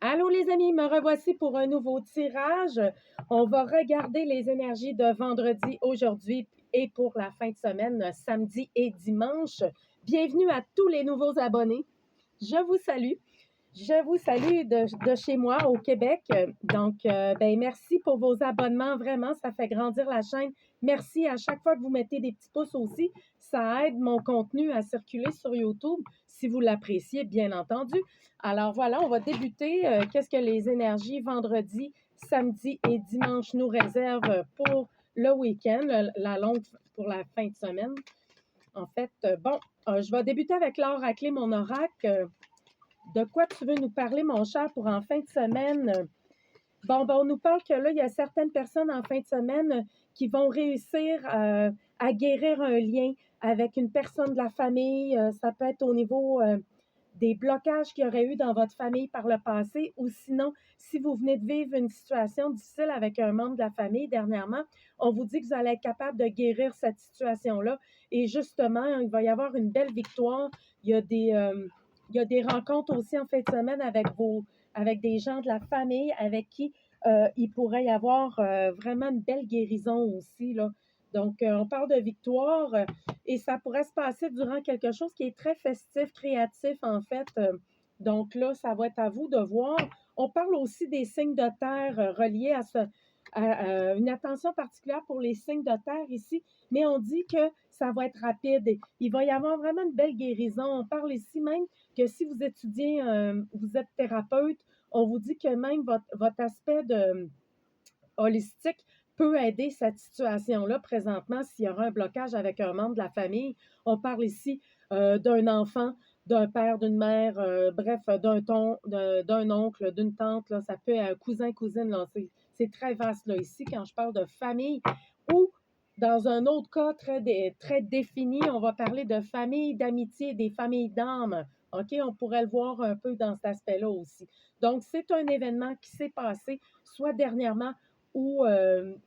Allô les amis, me revoici pour un nouveau tirage. On va regarder les énergies de vendredi aujourd'hui et pour la fin de semaine, samedi et dimanche. Bienvenue à tous les nouveaux abonnés. Je vous salue. Je vous salue de chez moi au Québec. Merci pour vos abonnements. Vraiment, ça fait grandir la chaîne. Merci à chaque fois que vous mettez des petits pouces aussi. Ça aide mon contenu à circuler sur YouTube, si vous l'appréciez, bien entendu. Alors voilà, on va débuter. Qu'est-ce que les énergies vendredi, samedi et dimanche nous réservent pour le week-end, la longue pour la fin de semaine? En fait, je vais débuter avec l'oracle, mon oracle. De quoi tu veux nous parler, mon cher, pour en fin de semaine? On nous parle que là, il y a certaines personnes en fin de semaine qui vont réussir à guérir un lien avec une personne de la famille. Ça peut être au niveau des blocages qu'il y aurait eu dans votre famille par le passé, ou sinon, si vous venez de vivre une situation difficile avec un membre de la famille dernièrement, on vous dit que vous allez être capable de guérir cette situation-là. Et justement, il va y avoir une belle victoire. Il y a des rencontres aussi en fin de semaine avec des gens de la famille avec qui il pourrait y avoir vraiment une belle guérison aussi, là. Donc, on parle de victoire et ça pourrait se passer durant quelque chose qui est très festif, créatif, en fait. Donc là, ça va être à vous de voir. On parle aussi des signes de terre reliés à une attention particulière pour les signes de terre ici, mais on dit que ça va être rapide. Il va y avoir vraiment une belle guérison. On parle ici même que si vous étudiez, vous êtes thérapeute, on vous dit que même votre aspect de holistique peut aider cette situation-là présentement s'il y aura un blocage avec un membre de la famille. On parle ici d'un enfant, d'un père, d'une mère, bref, d'un oncle, d'une tante, là, ça peut être un cousin, cousine, là, c'est très vaste là, ici quand je parle de famille. Ou dans un autre cas très défini, on va parler de famille, d'amitié, des familles d'âme. OK, on pourrait le voir un peu dans cet aspect-là aussi. Donc, c'est un événement qui s'est passé soit dernièrement ou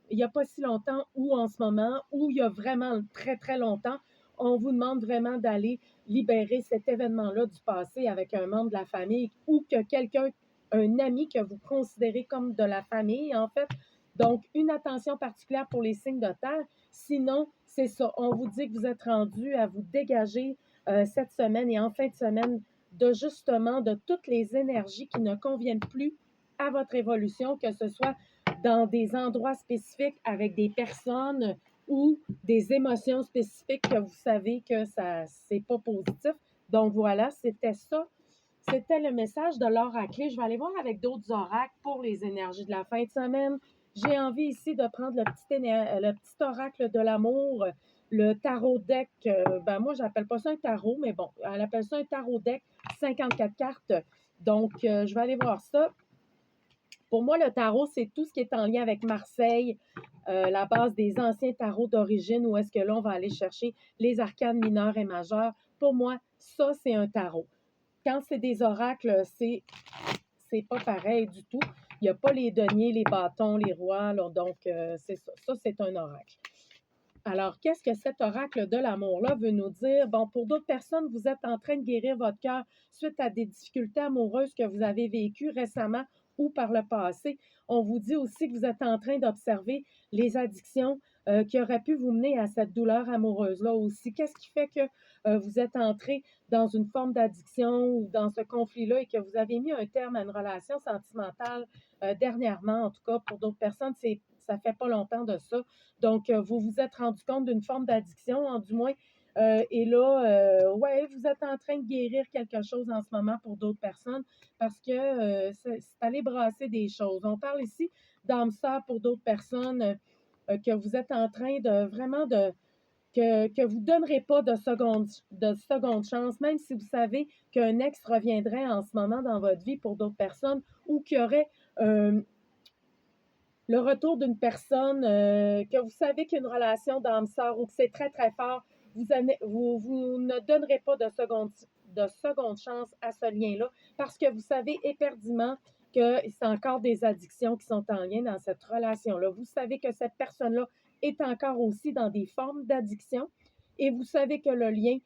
il n'y a pas si longtemps, ou en ce moment, ou il y a vraiment très, très longtemps. On vous demande vraiment d'aller libérer cet événement-là du passé avec un membre de la famille ou que quelqu'un, un ami que vous considérez comme de la famille, en fait. Donc, une attention particulière pour les signes de terre. Sinon, c'est ça. On vous dit que vous êtes rendu à vous dégager cette semaine et en fin de semaine de justement de toutes les énergies qui ne conviennent plus à votre évolution, que ce soit dans des endroits spécifiques avec des personnes ou des émotions spécifiques que vous savez que ça c'est pas positif. Donc voilà, c'était ça. C'était le message de l'oracle. Je vais aller voir avec d'autres oracles pour les énergies de la fin de semaine. J'ai envie ici de prendre le petit oracle de l'amour, le tarot deck. Moi, j'appelle pas ça un tarot, mais bon, elle appelle ça un tarot deck, 54 cartes. Donc, je vais aller voir ça. Pour moi, le tarot, c'est tout ce qui est en lien avec Marseille, la base des anciens tarots d'origine, où est-ce que là, on va aller chercher les arcanes mineurs et majeures. Pour moi, ça, c'est un tarot. Quand c'est des oracles, c'est pas pareil du tout. Il n'y a pas les deniers, les bâtons, les rois, là, donc c'est ça. Ça, c'est un oracle. Alors, qu'est-ce que cet oracle de l'amour-là veut nous dire? Bon, pour d'autres personnes, vous êtes en train de guérir votre cœur suite à des difficultés amoureuses que vous avez vécues récemment ou par le passé. On vous dit aussi que vous êtes en train d'observer les addictions qui auraient pu vous mener à cette douleur amoureuse-là aussi. Qu'est-ce qui fait que vous êtes entré dans une forme d'addiction ou dans ce conflit-là et que vous avez mis un terme à une relation sentimentale dernièrement? En tout cas, pour d'autres personnes, ça fait pas longtemps de ça. Donc, vous vous êtes rendu compte d'une forme d'addiction, du moins. Et là, ouais, vous êtes en train de guérir quelque chose en ce moment pour d'autres personnes parce que c'est aller brasser des choses. On parle ici d'âme sœur pour d'autres personnes que vous êtes en train de vraiment que vous ne donnerez pas de seconde chance, même si vous savez qu'un ex reviendrait en ce moment dans votre vie pour d'autres personnes ou qu'il y aurait le retour d'une personne que vous savez qu'il y a une relation d'âme sœur ou que c'est très, très fort, vous ne donnerez pas de seconde chance à ce lien-là parce que vous savez éperdument que c'est encore des addictions qui sont en lien dans cette relation-là. Vous savez que cette personne-là est encore aussi dans des formes d'addiction et vous savez que le lien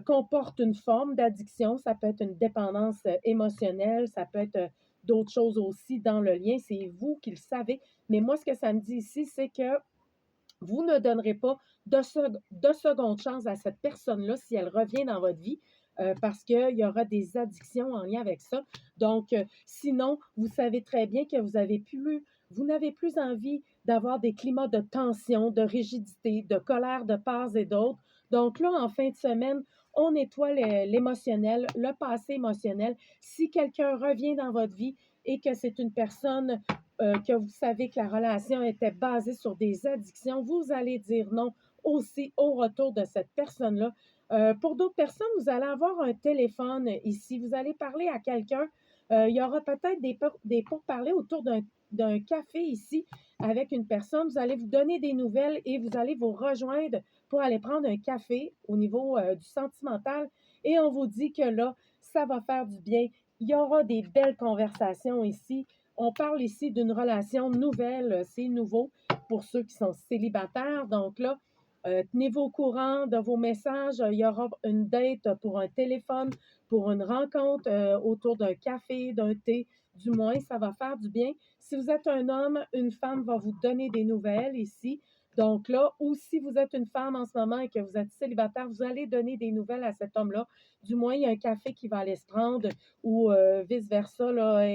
comporte une forme d'addiction. Ça peut être une dépendance émotionnelle, ça peut être d'autres choses aussi dans le lien. C'est vous qui le savez. Mais moi, ce que ça me dit ici, c'est que vous ne donnerez pas de seconde chance à cette personne-là si elle revient dans votre vie. Parce qu'il y aura des addictions en lien avec ça. Donc, sinon, vous savez très bien que vous n'avez plus envie d'avoir des climats de tension, de rigidité, de colère de part et d'autre. Donc là, en fin de semaine, on nettoie l'émotionnel, le passé émotionnel. Si quelqu'un revient dans votre vie et que c'est une personne que vous savez que la relation était basée sur des addictions, vous allez dire non aussi au retour de cette personne-là. Pour d'autres personnes, vous allez avoir un téléphone ici, vous allez parler à quelqu'un. Il y aura peut-être des pourparlers autour d'un café ici avec une personne. Vous allez vous donner des nouvelles et vous allez vous rejoindre pour aller prendre un café au niveau du sentimental. Et on vous dit que là, ça va faire du bien. Il y aura des belles conversations ici. On parle ici d'une relation nouvelle, c'est nouveau pour ceux qui sont célibataires. Donc là, tenez-vous au courant de vos messages. Il y aura une date pour un téléphone, pour une rencontre autour d'un café, d'un thé. Du moins, ça va faire du bien. Si vous êtes un homme, une femme va vous donner des nouvelles ici. Donc là, ou si vous êtes une femme en ce moment et que vous êtes célibataire, vous allez donner des nouvelles à cet homme-là. Du moins, il y a un café qui va aller se prendre ou vice-versa, là,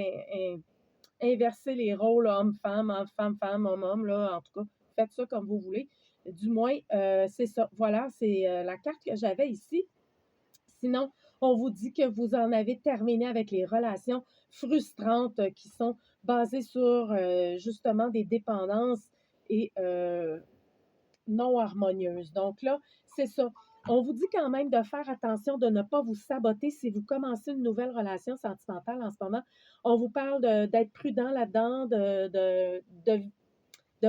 inverser les rôles homme-femme, femme-femme, homme-homme, là, en tout cas, faites ça comme vous voulez. Du moins, c'est ça. Voilà, c'est la carte que j'avais ici. Sinon, on vous dit que vous en avez terminé avec les relations frustrantes qui sont basées sur justement des dépendances et non harmonieuses. Donc là, c'est ça. On vous dit quand même de faire attention de ne pas vous saboter si vous commencez une nouvelle relation sentimentale en ce moment. On vous parle d'être prudent là-dedans, de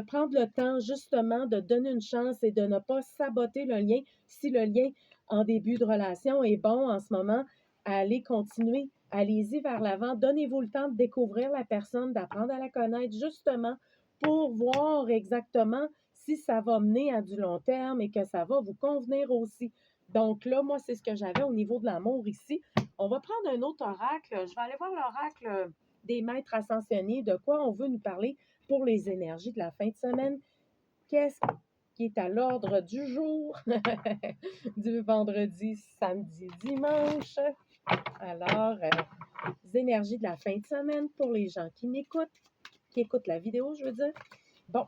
prendre le temps justement de donner une chance et de ne pas saboter le lien. Si le lien en début de relation est bon en ce moment, allez continuer, allez-y vers l'avant. Donnez-vous le temps de découvrir la personne, d'apprendre à la connaître justement pour voir exactement si ça va mener à du long terme et que ça va vous convenir aussi. Donc là, moi, c'est ce que j'avais au niveau de l'amour ici. On va prendre un autre oracle. Je vais aller voir l'oracle des maîtres ascensionnés, de quoi on veut nous parler pour les énergies de la fin de semaine. Qu'est-ce qui est à l'ordre du jour du vendredi, samedi, dimanche? Alors, les énergies de la fin de semaine pour les gens qui m'écoutent, qui écoutent la vidéo, je veux dire. Bon,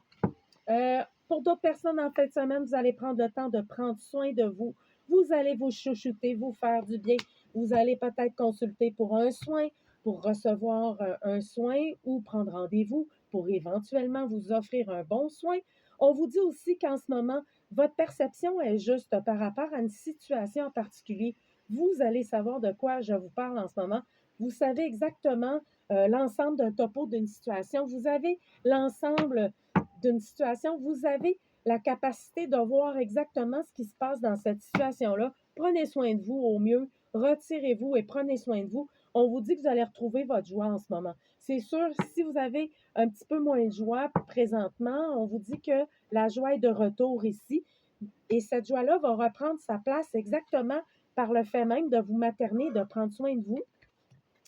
pour d'autres personnes en fin de semaine, vous allez prendre le temps de prendre soin de vous. Vous allez vous chouchouter, vous faire du bien. Vous allez peut-être consulter pour un soin, pour recevoir un soin ou prendre rendez-vous pour éventuellement vous offrir un bon soin. On vous dit aussi qu'en ce moment, votre perception est juste par rapport à une situation en particulier. Vous allez savoir de quoi je vous parle en ce moment. Vous savez exactement l'ensemble d'un topo d'une situation. Vous avez l'ensemble d'une situation. Vous avez la capacité de voir exactement ce qui se passe dans cette situation-là. Prenez soin de vous au mieux. Retirez-vous et prenez soin de vous. On vous dit que vous allez retrouver votre joie en ce moment. C'est sûr, si vous avez un petit peu moins de joie présentement, on vous dit que la joie est de retour ici. Et cette joie-là va reprendre sa place exactement par le fait même de vous materner, de prendre soin de vous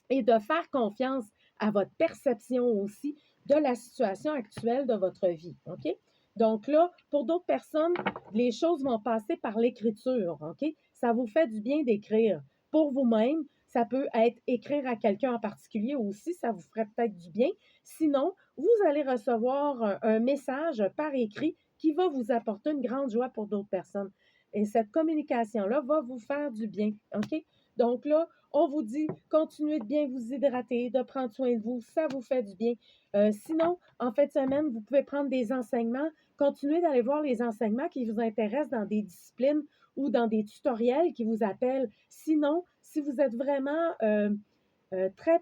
et de faire confiance à votre perception aussi de la situation actuelle de votre vie. OK? Donc là, pour d'autres personnes, les choses vont passer par l'écriture. OK? Ça vous fait du bien d'écrire pour vous-même. Ça peut être écrire à quelqu'un en particulier aussi, ça vous ferait peut-être du bien. Sinon, vous allez recevoir un message par écrit qui va vous apporter une grande joie pour d'autres personnes. Et cette communication-là va vous faire du bien. OK? Donc là, on vous dit, continuez de bien vous hydrater, de prendre soin de vous, ça vous fait du bien. Sinon, en fin de semaine, vous pouvez prendre des enseignements, continuez d'aller voir les enseignements qui vous intéressent dans des disciplines ou dans des tutoriels qui vous appellent. Sinon, si vous êtes vraiment très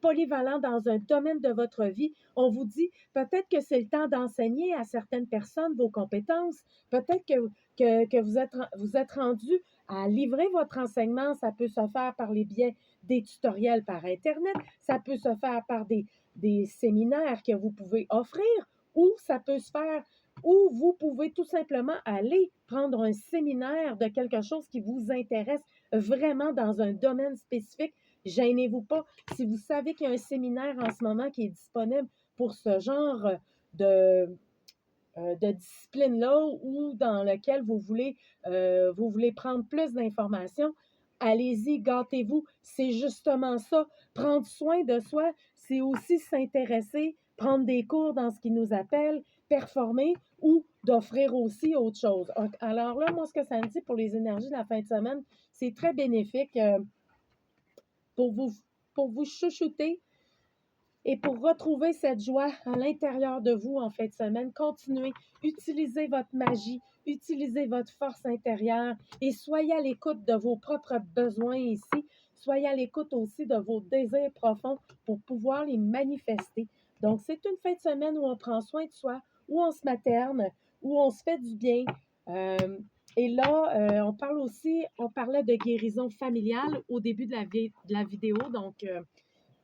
polyvalent dans un domaine de votre vie, on vous dit peut-être que c'est le temps d'enseigner à certaines personnes vos compétences, peut-être que vous êtes rendu à livrer votre enseignement, ça peut se faire par les biais des tutoriels par Internet, ça peut se faire par des séminaires que vous pouvez offrir, ou ça peut se faire, ou vous pouvez tout simplement aller prendre un séminaire de quelque chose qui vous intéresse vraiment dans un domaine spécifique. Gênez-vous pas. Si vous savez qu'il y a un séminaire en ce moment qui est disponible pour ce genre de, de discipline-là ou dans lequel vous voulez prendre plus d'informations, allez-y, gâtez-vous. C'est justement ça. Prendre soin de soi, c'est aussi s'intéresser, prendre des cours dans ce qui nous appelle, performer ou d'offrir aussi autre chose. Alors là, moi, ce que ça me dit pour les énergies de la fin de semaine, c'est très bénéfique pour vous, pour vous chouchouter et pour retrouver cette joie à l'intérieur de vous en fin de semaine. Continuez, utilisez votre magie, utilisez votre force intérieure et soyez à l'écoute de vos propres besoins ici. Soyez à l'écoute aussi de vos désirs profonds pour pouvoir les manifester. Donc, c'est une fin de semaine où on prend soin de soi, où on se materne, où on se fait du bien. Et là, on parlait de guérison familiale au début de la vidéo. Donc,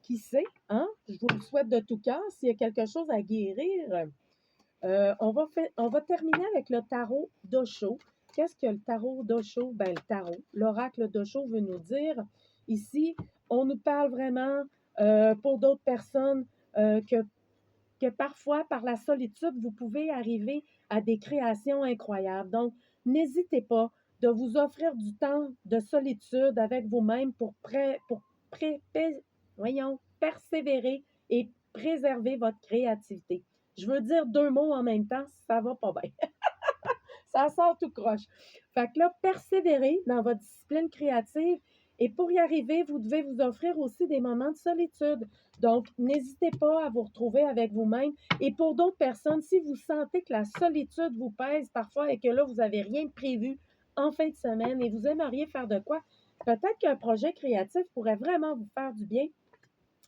qui sait, hein? Je vous le souhaite de tout cœur. S'il y a quelque chose à guérir, on va terminer avec le tarot d'Osho. Qu'est-ce que le tarot d'Osho? Ben, le tarot, l'oracle d'Osho veut nous dire, ici, on nous parle vraiment pour d'autres personnes que parfois, par la solitude, vous pouvez arriver à des créations incroyables. Donc, n'hésitez pas de vous offrir du temps de solitude avec vous-même voyons, persévérer et préserver votre créativité. Je veux dire deux mots en même temps, ça va pas bien. Ça sort tout croche. Fait que là, persévérez dans votre discipline créative et pour y arriver, vous devez vous offrir aussi des moments de solitude. Donc, n'hésitez pas à vous retrouver avec vous-même. Et pour d'autres personnes, si vous sentez que la solitude vous pèse parfois et que là, vous n'avez rien de prévu en fin de semaine et vous aimeriez faire de quoi, peut-être qu'un projet créatif pourrait vraiment vous faire du bien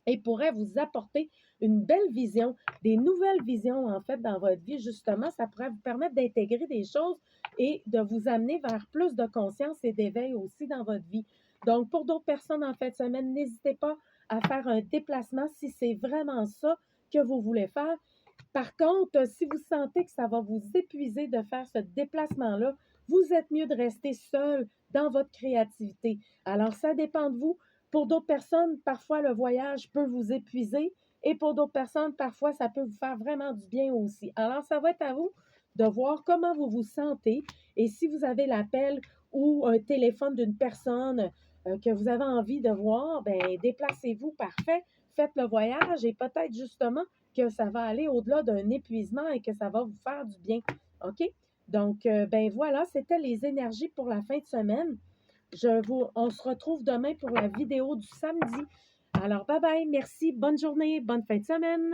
et pourrait vous apporter une belle vision, des nouvelles visions en fait dans votre vie. Justement, ça pourrait vous permettre d'intégrer des choses et de vous amener vers plus de conscience et d'éveil aussi dans votre vie. Donc, pour d'autres personnes en fin de semaine, n'hésitez pas à faire un déplacement si c'est vraiment ça que vous voulez faire. Par contre, si vous sentez que ça va vous épuiser de faire ce déplacement-là, vous êtes mieux de rester seul dans votre créativité. Alors, ça dépend de vous. Pour d'autres personnes, parfois, le voyage peut vous épuiser et pour d'autres personnes, parfois, ça peut vous faire vraiment du bien aussi. Alors, ça va être à vous de voir comment vous vous sentez et si vous avez l'appel ou un téléphone d'une personne que vous avez envie de voir, ben déplacez-vous, parfait, faites le voyage et peut-être justement que ça va aller au-delà d'un épuisement et que ça va vous faire du bien. OK? Donc, ben voilà, c'était les énergies pour la fin de semaine. On se retrouve demain pour la vidéo du samedi. Alors, bye bye, merci, bonne journée, bonne fin de semaine.